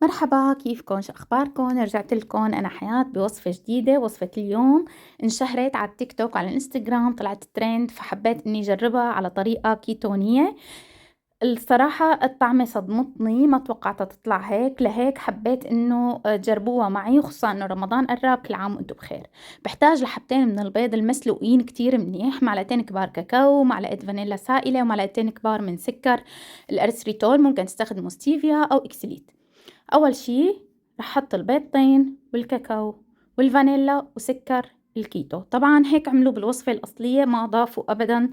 مرحبا، كيفكن؟ شو أخباركن؟ رجعت لكم أنا حياة بوصفة جديدة. وصفة اليوم انشهرت على التيك توك وعلى الانستغرام، طلعت ترند، فحبيت إني أجربها على طريقة كيتونية. الصراحة الطعمة صدمتني، ما توقعتها تطلع هيك، لهيك حبيت إنه تجربوها معي، خصوصا إنه رمضان قرب. كل عام وأنتم بخير. بحتاج لحبتين من البيض المسلوقين كتير منيح، معلقتين كبار كاكاو، معلقة فانيلا سائلة، ومعلقتين كبار من سكر الأرسريتول، ممكن تستخدموا ستيفيا أو إكسليت. أول شي رح أحط البيضتين والكاكاو والفانيلا وسكر الكيتو. طبعا هيك عملوا بالوصفة الأصلية، ما ضافوا أبدا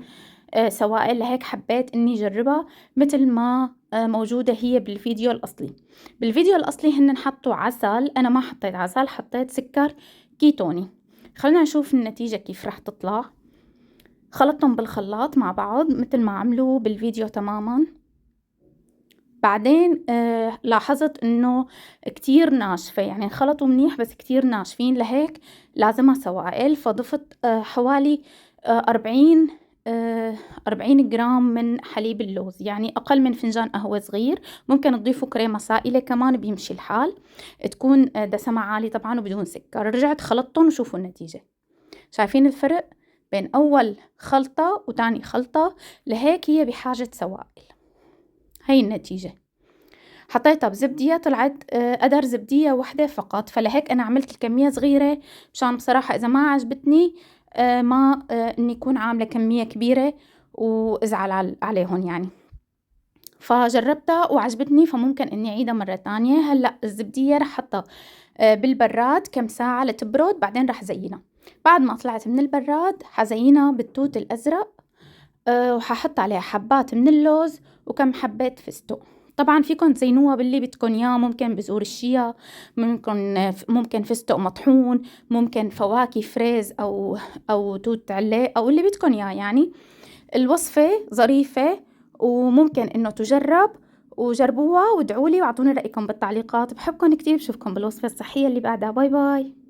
سوائل، لهيك حبيت إني أجربها مثل ما موجودة هي بالفيديو الأصلي. بالفيديو الأصلي هن حطوا عسل، أنا ما حطيت عسل، حطيت سكر كيتوني. خلينا نشوف النتيجة كيف رح تطلع. خلطتهم بالخلاط مع بعض مثل ما عملوا بالفيديو تماما. بعدين لاحظت إنه كتير ناشفة، يعني خلطوا منيح بس كتير ناشفين، لهيك لازمها سوائل. فضفت حوالي 40 40 جرام من حليب اللوز، يعني أقل من فنجان قهوة صغير. ممكن تضيفوا كريمة سائلة كمان، بيمشي الحال، تكون دسمها عالي طبعا وبدون سكر. رجعت خلطتهم وشوفوا النتيجة. شايفين الفرق بين أول خلطة وتاني خلطة؟ لهيك هي بحاجة سوائل. هاي النتيجة. حطيتها بزبدية، طلعت قدر زبدية واحدة فقط، فلهيك أنا عملت الكمية صغيرة، مشان بصراحة إذا ما عجبتني ما إني أكون عاملة كمية كبيرة وأزعل عليهم يعني. فجربتها وعجبتني، فممكن إني أعيدها مرة تانية. هلأ الزبدية رح أحطها بالبراد كم ساعة لتبرد، بعدين رح زينها. بعد ما طلعت من البراد حزينها بالتوت الأزرق، وححط عليها حبات من اللوز وكم حبة فستق. طبعا فيكن تزينوها باللي بدكن اياه، ممكن بذور الشيا، ممكن فستق مطحون، ممكن فواكه فريز او توت عليه، او اللي بدكن اياه يعني. الوصفة ظريفة وممكن انه تجرب، وجربوها وادعولي واعطوني رأيكم بالتعليقات. بحبكم كتير، بشوفكم بالوصفة الصحية اللي بعدها. باي باي.